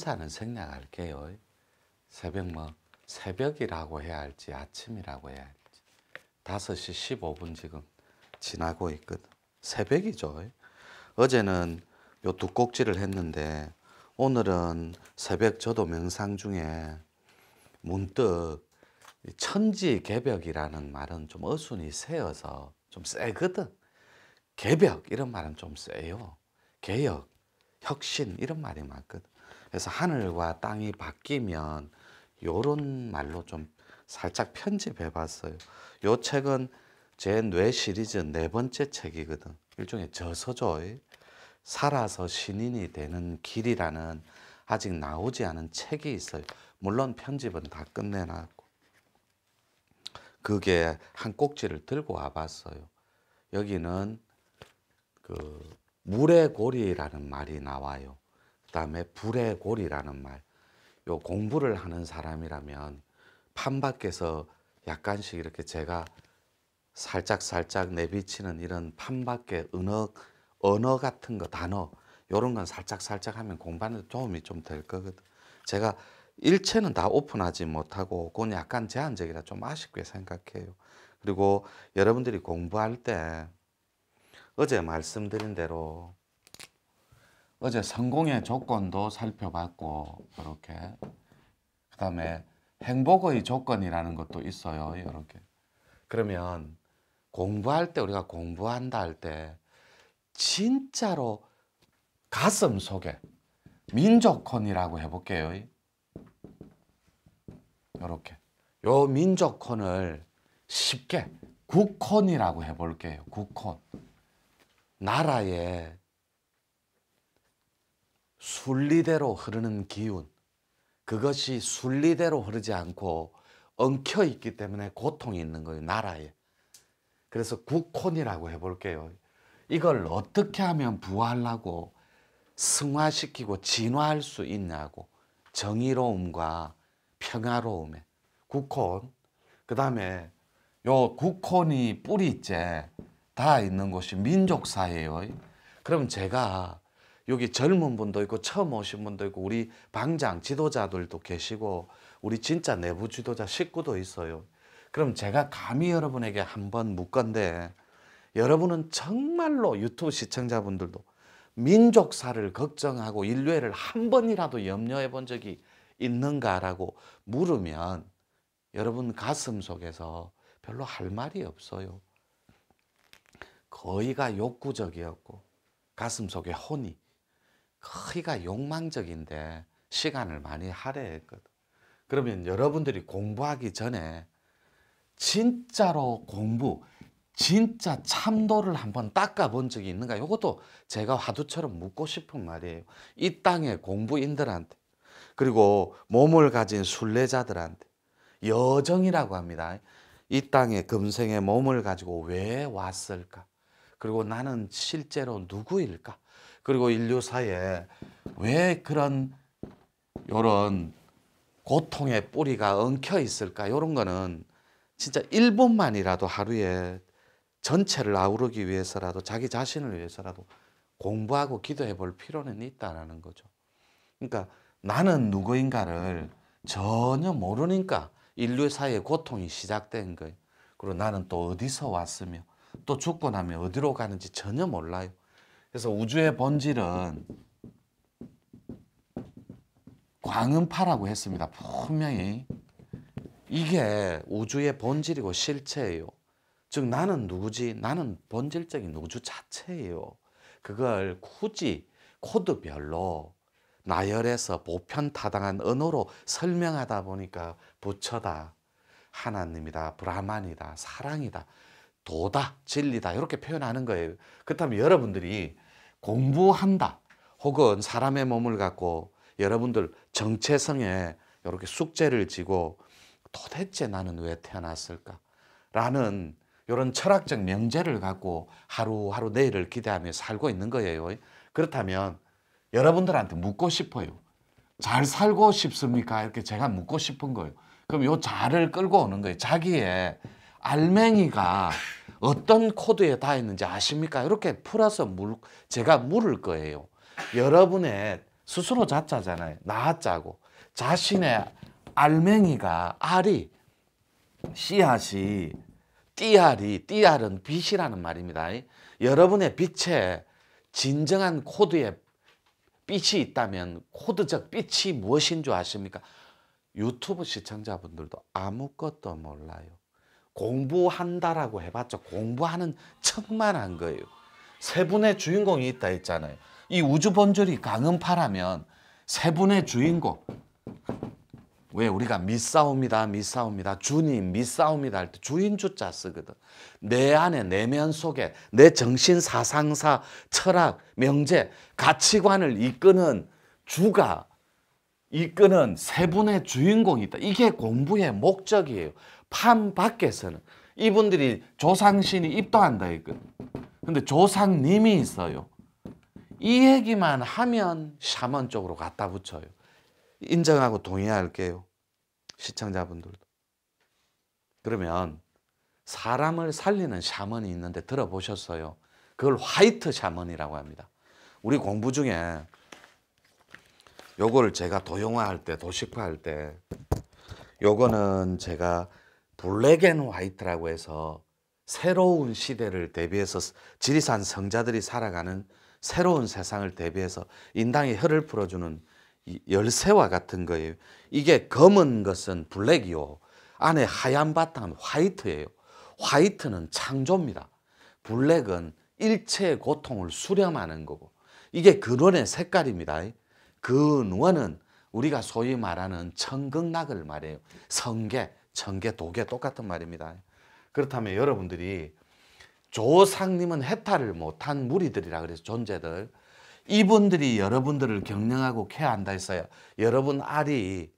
시간차는 생략할게요. 새벽 새벽이라고 해야 할지 아침이라고 해야 할지 5시 15분 지금 지나고 있거든. 새벽이죠. 어제는 요 두 꼭지를 했는데 오늘은 새벽 저도 명상 중에 문득 천지개벽이라는 말은 좀 어순이 세어서 좀 세거든. 개벽 이런 말은 좀 세요. 개혁, 혁신 이런 말이 맞거든. 그래서 하늘과 땅이 바뀌면 요런 말로 좀 살짝 편집해 봤어요. 요 책은 제 뇌 시리즈 4번째 책이거든. 일종의 저서죠. 살아서 신인이 되는 길이라는 아직 나오지 않은 책이 있어요. 물론 편집은 다 끝내놨고. 그게 한 꼭지를 들고 와봤어요. 여기는 그 물의 고리라는 말이 나와요. 그 다음에 불의 고리라는 말. 요 공부를 하는 사람이라면 판밖에서 약간씩 이렇게 제가 살짝 내비치는 이런 판밖의 언어 같은 거, 단어 요런 건 살짝 하면 공부하는 데 도움이 좀 될 거거든. 제가 일체는 다 오픈하지 못하고 그건 약간 제한적이라 좀 아쉽게 생각해요. 그리고 여러분들이 공부할 때 어제 말씀드린 대로 어제 성공의 조건도 살펴봤고 이렇게 그다음에 행복의 조건이라는 것도 있어요. 이렇게. 그러면 공부할 때 우리가 공부한다 할 때 진짜로 가슴 속에 민족혼이라고 해볼게요. 이렇게. 요 민족혼을 쉽게 국혼이라고 해볼게요. 국혼. 나라의 순리대로 흐르는 기운. 그것이 순리대로 흐르지 않고 엉켜 있기 때문에 고통이 있는 거예요. 나라에. 그래서 국혼이라고 해볼게요. 이걸 어떻게 하면 부활하고 승화시키고 진화할 수 있냐고. 정의로움과 평화로움에. 국혼. 그 다음에 요 국혼이 뿌리째 다 있는 곳이 민족사예요. 그럼 제가 여기 젊은 분도 있고 처음 오신 분도 있고 우리 방장 지도자들도 계시고 우리 진짜 내부 지도자 식구도 있어요. 그럼 제가 감히 여러분에게 한번 묻건데 여러분은 정말로 유튜브 시청자분들도 민족사를 걱정하고 인류애를 한 번이라도 염려해 본 적이 있는가라고 물으면 여러분 가슴 속에서 별로 할 말이 없어요. 거의가 욕구적이었고 가슴 속에 혼이 거의가 욕망적인데 시간을 많이 할애했거든. 그러면 여러분들이 공부하기 전에 진짜로 진짜 참도를 한번 닦아본 적이 있는가? 이것도 제가 화두처럼 묻고 싶은 말이에요. 이 땅의 공부인들한테 그리고 몸을 가진 순례자들한테 여정이라고 합니다. 이 땅에 금생에 몸을 가지고 왜 왔을까? 그리고 나는 실제로 누구일까? 그리고 인류사에 왜 그런 요런 고통의 뿌리가 엉켜 있을까? 이런 거는 진짜 1분만이라도 하루에 전체를 아우르기 위해서라도 자기 자신을 위해서라도 공부하고 기도해 볼 필요는 있다는 거죠. 그러니까 나는 누구인가를 전혀 모르니까 인류사의 고통이 시작된 거예요. 그리고 나는 또 어디서 왔으며 또 죽고 나면 어디로 가는지 전혀 몰라요. 그래서 우주의 본질은 광음파라고 했습니다. 분명히 이게 우주의 본질이고 실체예요. 즉 나는 누구지? 나는 본질적인 우주 자체예요. 그걸 굳이 코드별로 나열해서 보편타당한 언어로 설명하다 보니까 부처다, 하나님이다, 브라만이다, 사랑이다, 도다, 진리다 이렇게 표현하는 거예요. 그렇다면 여러분들이 공부한다 혹은 사람의 몸을 갖고 여러분들 정체성에 이렇게 숙제를 지고 도대체 나는 왜 태어났을까? 라는 이런 철학적 명제를 갖고 하루하루 내일을 기대하며 살고 있는 거예요. 그렇다면 여러분들한테 묻고 싶어요. 잘 살고 싶습니까? 이렇게 제가 묻고 싶은 거예요. 그럼 요 잘을 끌고 오는 거예요. 자기의 알맹이가 어떤 코드에 다 있는지 아십니까? 이렇게 풀어서 제가 물을 거예요. 여러분의 스스로 자자잖아요. 나자고. 자신의 알맹이가 알이 씨앗이 띠알은 빛이라는 말입니다. 여러분의 빛에 진정한 코드에 빛이 있다면 코드적 빛이 무엇인 줄 아십니까? 유튜브 시청자분들도 아무것도 몰라요. 공부한다라고 해봤자 공부하는 척만 한 거예요. 세 분의 주인공이 있다 했잖아요. 이 우주 본질이 강음파라면 세 분의 주인공. 왜 우리가 믿사옵니다. 주님 믿사옵니다 할 때 주인 주자 쓰거든. 내 안에 내면 속에 내 정신 사상사 철학 명제 가치관을 이끄는 주가 이끄는 세 분의 주인공이 있다. 이게 공부의 목적이에요. 판 밖에서는 이분들이 조상신이 입도한다 했거든. 근데 조상님이 있어요. 이 얘기만 하면 샤먼 쪽으로 갖다 붙여요. 인정하고 동의할게요. 시청자분들도. 그러면 사람을 살리는 샤먼이 있는데 들어보셨어요? 그걸 화이트 샤먼이라고 합니다. 우리 공부 중에 요거를 제가 도용화할 때, 도식화할 때 요거는 제가 블랙 앤 화이트라고 해서 새로운 시대를 대비해서 지리산 성자들이 살아가는 새로운 세상을 대비해서 인당의 혀를 풀어주는 열쇠와 같은 거예요. 이게 검은 것은 블랙이요. 안에 하얀 바탕은 화이트예요. 화이트는 창조입니다. 블랙은 일체의 고통을 수렴하는 거고. 이게 근원의 색깔입니다. 근원은 우리가 소위 말하는 청극락을 말해요. 성계, 청계, 도계 똑같은 말입니다. 그렇다면 여러분들이 조상님은 해탈을 못한 무리들이라 그래서 존재들, 이분들이 여러분들을 경영하고 케어한다 했어요. 여러분 알이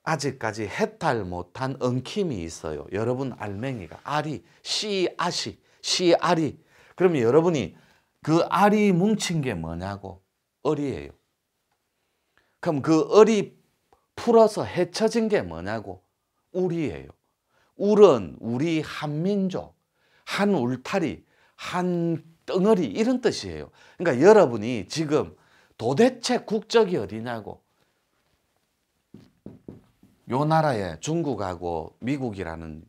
아직까지 해탈 못한 엉킴이 있어요. 여러분 알맹이가 알이 씨알이. 그러면 여러분이 그 알이 뭉친 게 뭐냐고? 을이에요. 그럼 그 을이 풀어서 헤쳐진 게 뭐냐고? 울이에요. 울은 우리 한민족, 한 울타리, 한 덩어리 이런 뜻이에요. 그러니까 여러분이 지금 도대체 국적이 어디냐고. 요 나라에 중국하고 미국이라는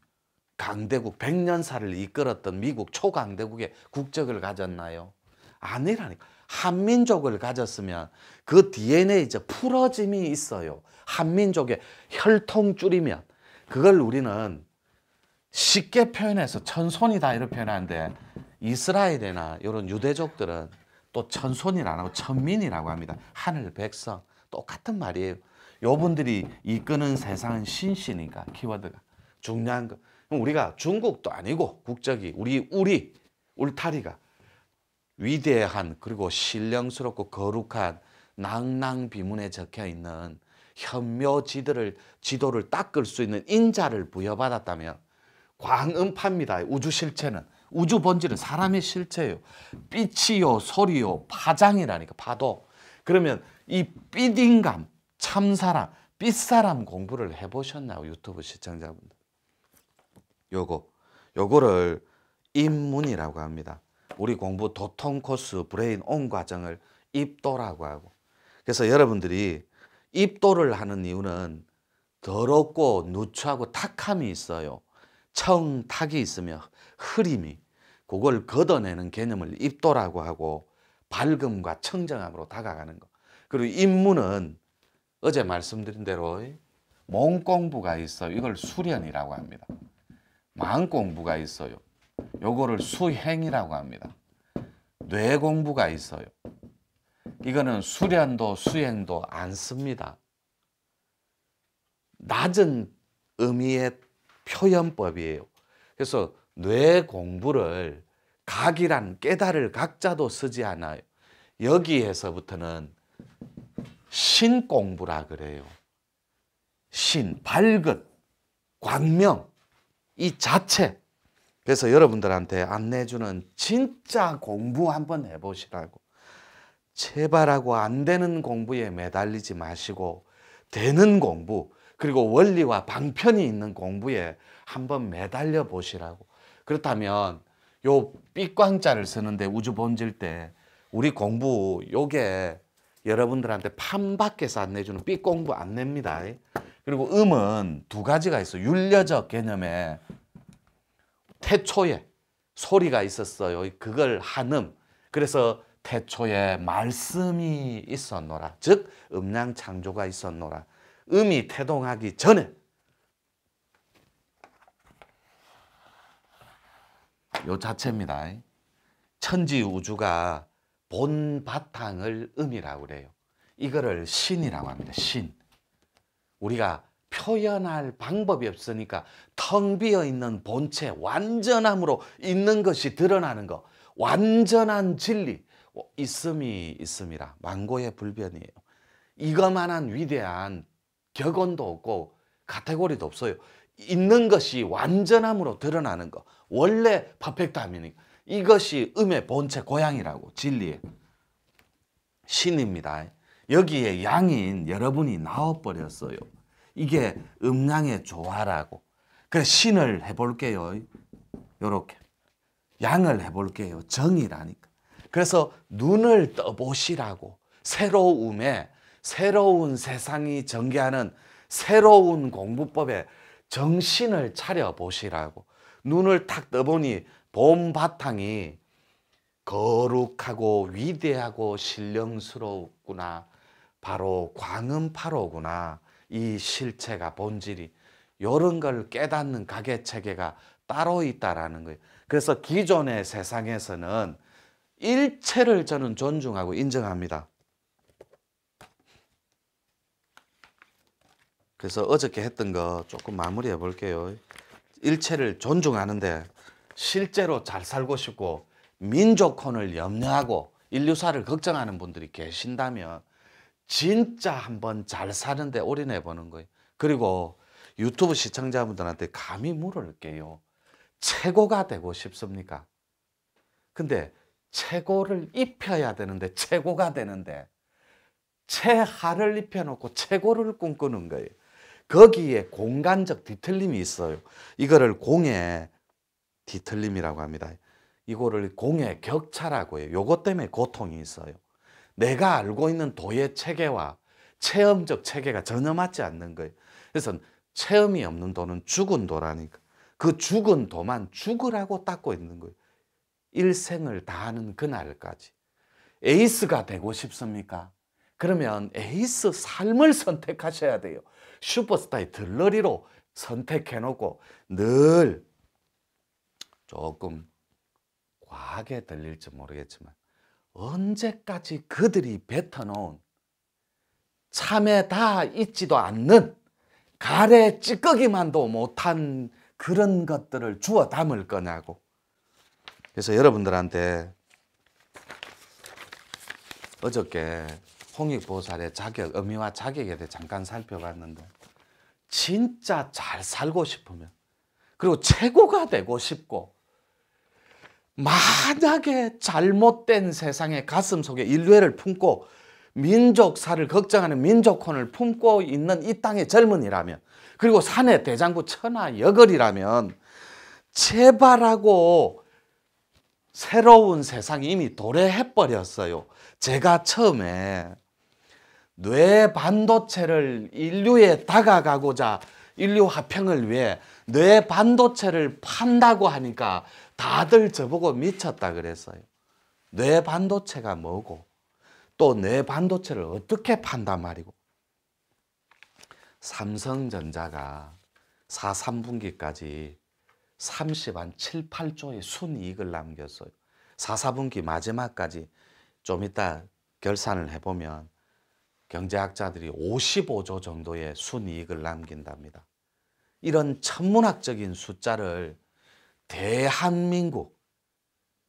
강대국 100년사를 이끌었던 미국 초강대국의 국적을 가졌나요? 아니라니까. 한민족을 가졌으면 그 DNA에 풀어짐이 있어요. 한민족의 혈통 줄이면 그걸 우리는 쉽게 표현해서 천손이다 이렇게 표현하는데 이스라엘이나 이런 유대족들은 또 천손이라 안 하고 천민이라고 합니다. 하늘 백성 똑같은 말이에요. 요분들이 이끄는 세상은 신시니까 키워드가 중요한 거. 우리가 중국도 아니고 국적이 우리 울타리가 위대한 그리고 신령스럽고 거룩한 낭낭비문에 적혀있는 현묘지도를 닦을 수 있는 인자를 부여받았다면 광음파입니다. 우주 실체는. 우주 본질은 사람의 실체예요. 빛이요 소리요 파장이라니까 파도. 그러면 이 삐딩감 참사람 삐사람 공부를 해보셨나요? 유튜브 시청자분들. 요거를 입문이라고 합니다. 우리 공부 도통 코스 브레인 온 과정을 입도라고 하고. 그래서 여러분들이 입도를 하는 이유는 더럽고 누추하고 탁함이 있어요. 청탁이 있으며 흐림이, 그걸 걷어내는 개념을 입도라고 하고 밝음과 청정함으로 다가가는 거. 그리고 입문은 어제 말씀드린 대로 몸 공부가 있어요. 이걸 수련이라고 합니다. 마음 공부가 있어요. 요거를 수행이라고 합니다. 뇌 공부가 있어요. 이거는 수련도 수행도 안 씁니다. 낮은 의미의 표현법이에요. 그래서 뇌 공부를 각이란 깨달을 각자도 쓰지 않아요. 여기에서부터는 신 공부라 그래요. 신, 밝은, 광명, 이 자체. 그래서 여러분들한테 안내주는 진짜 공부 한번 해보시라고. 제발하고 안 되는 공부에 매달리지 마시고 되는 공부, 그리고 원리와 방편이 있는 공부에 한번 매달려 보시라고. 그렇다면 요 삐광자를 쓰는데 우주 본질 때 우리 공부 요게 여러분들한테 판밖에서 안 내주는 삐 공부 안 냅니다. 그리고 음은 두 가지가 있어요. 윤려적 개념에 태초에 소리가 있었어요. 그걸 한음. 그래서 태초에 말씀이 있었노라. 즉 음량 창조가 있었노라. 음이 태동하기 전에 요 자체입니다. 천지 우주가 본 바탕을 음이라고 그래요. 이거를 신이라고 합니다. 신. 우리가 표현할 방법이 없으니까 텅 비어 있는 본체, 완전함으로 있는 것이 드러나는 것. 완전한 진리, 있음이 있음이라. 만고의 불변이에요. 이것만한 위대한 격언도 없고 카테고리도 없어요. 있는 것이 완전함으로 드러나는 것. 원래 퍼펙트함이니까. 이것이 음의 본체 고향이라고. 진리의 신입니다. 여기에 양인 여러분이 나와버렸어요. 이게 음양의 조화라고. 그래서 신을 해볼게요. 요렇게 양을 해볼게요. 정이라니까. 그래서 눈을 떠보시라고. 새로움에 새로운 세상이 전개하는 새로운 공부법에 정신을 차려보시라고. 눈을 탁 떠보니 본 바탕이 거룩하고 위대하고 신령스럽구나. 바로 광음파로구나. 이 실체가 본질이. 이런 걸 깨닫는 가계체계가 따로 있다라는 거예요. 그래서 기존의 세상에서는 일체를 저는 존중하고 인정합니다. 그래서 어저께 했던 거 조금 마무리해 볼게요. 일체를 존중하는데 실제로 잘 살고 싶고 민족혼을 염려하고 인류사를 걱정하는 분들이 계신다면 진짜 한번 잘 사는데 올인해 보는 거예요. 그리고 유튜브 시청자분들한테 감히 물을게요. 최고가 되고 싶습니까? 근데 최고를 입혀야 되는데 최고가 되는데 최하를 입혀놓고 최고를 꿈꾸는 거예요. 거기에 공간적 뒤틀림이 있어요. 이거를 공의 뒤틀림이라고 합니다. 이거를 공의 격차라고 해요. 요것 때문에 고통이 있어요. 내가 알고 있는 도의 체계와 체험적 체계가 전혀 맞지 않는 거예요. 그래서 체험이 없는 도는 죽은 도라니까. 그 죽은 도만 죽으라고 닦고 있는 거예요. 일생을 다하는 그날까지. 에이스가 되고 싶습니까? 그러면 에이스 삶을 선택하셔야 돼요. 슈퍼스타의 들러리로 선택해놓고 늘 조금 과하게 들릴지 모르겠지만 언제까지 그들이 뱉어놓은 참에 다 있지도 않는 가래 찌꺼기만도 못한 그런 것들을 주워 담을 거냐고. 그래서 여러분들한테 어저께 홍익보살의 자격, 의미와 자격에 대해 잠깐 살펴봤는데 진짜 잘 살고 싶으면 그리고 최고가 되고 싶고 만약에 잘못된 세상의 가슴 속에 인류애를 품고 민족사를 걱정하는 민족혼을 품고 있는 이 땅의 젊은이라면 그리고 산의 대장부 천하 여걸이라면 제발하고 새로운 세상이 이미 도래해버렸어요. 제가 처음에 뇌 반도체를 인류에 다가가고자 인류 화평을 위해 뇌 반도체를 판다고 하니까 다들 저보고 미쳤다 그랬어요. 뇌 반도체가 뭐고 또 뇌 반도체를 어떻게 판단 말이고. 삼성전자가 4, 3분기까지 30한 7, 8조의 순이익을 남겼어요. 4, 4분기 마지막까지 좀 이따 결산을 해보면 경제학자들이 55조 정도의 순이익을 남긴답니다. 이런 천문학적인 숫자를 대한민국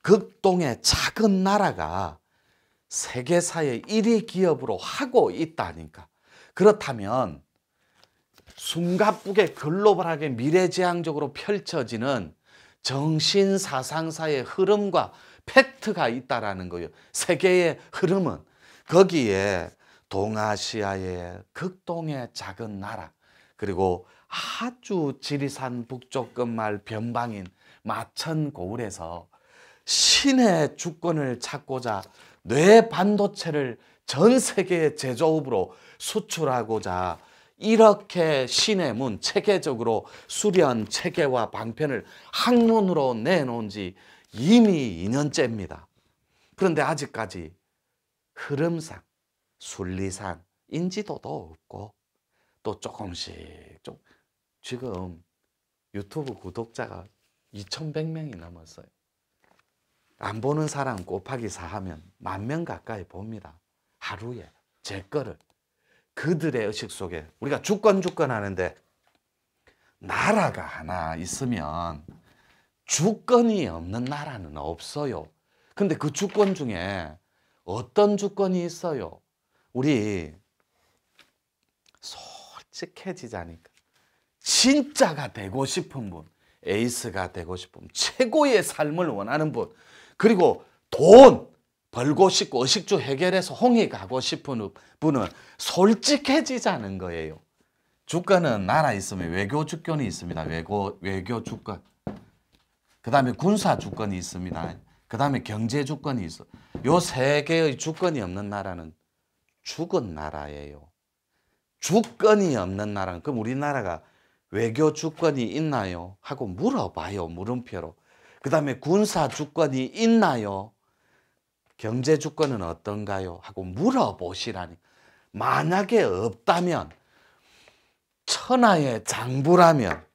극동의 작은 나라가 세계사의 1위 기업으로 하고 있다니까. 그렇다면 숨가쁘게 글로벌하게 미래지향적으로 펼쳐지는 정신사상사의 흐름과 팩트가 있다라는 거예요. 세계의 흐름은. 거기에 동아시아의 극동의 작은 나라 그리고 아주 지리산 북쪽 끝말 변방인 마천고을에서 신의 주권을 찾고자 뇌 반도체를 전 세계 제조업으로 수출하고자 이렇게 신의 문 체계적으로 수련 체계와 방편을 학문으로 내놓은 지 이미 2년째입니다. 그런데 아직까지 흐름상, 순리상 인지도도 없고 또 조금씩 지금 유튜브 구독자가 2,100명이 넘었어요. 안 보는 사람 곱하기 4하면 10,000명 가까이 봅니다. 하루에 제 거를. 그들의 의식 속에 우리가 주권 하는데 나라가 하나 있으면 주권이 없는 나라는 없어요. 근데 그 주권 중에 어떤 주권이 있어요? 우리 솔직해지자니까. 진짜가 되고 싶은 분, 에이스가 되고 싶은 분, 최고의 삶을 원하는 분, 그리고 돈 벌고 싶고 의식주 해결해서 홍이 가고 싶은 분은 솔직해지자는 거예요. 주권은 나라 있으면 외교 주권이 있습니다. 외교 주권. 그 다음에 군사 주권이 있습니다. 그 다음에 경제 주권이 있어. 요 세 개의 주권이 없는 나라는 죽은 나라예요. 주권이 없는 나라는, 그럼 우리나라가 외교 주권이 있나요? 하고 물어봐요. 물음표로. 그 다음에 군사 주권이 있나요? 경제 주권은 어떤가요? 하고 물어보시라니. 만약에 없다면, 천하의 장부라면,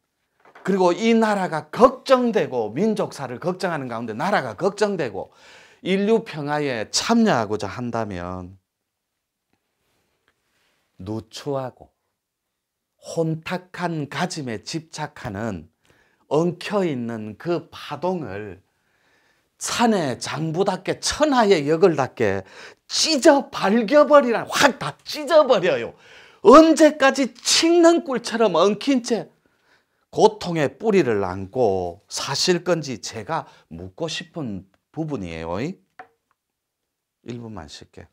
그리고 이 나라가 걱정되고 민족사를 걱정하는 가운데 나라가 걱정되고 인류 평화에 참여하고자 한다면 누추하고 혼탁한 가짐에 집착하는 엉켜있는 그 파동을 산의 장부답게 천하의 역을답게 찢어 발겨버리라. 확 다 찢어버려요. 언제까지 칡는 꿀처럼 엉킨 채 고통의 뿌리를 안고 사실 건지 제가 묻고 싶은 부분이에요. 1분만 쉴게.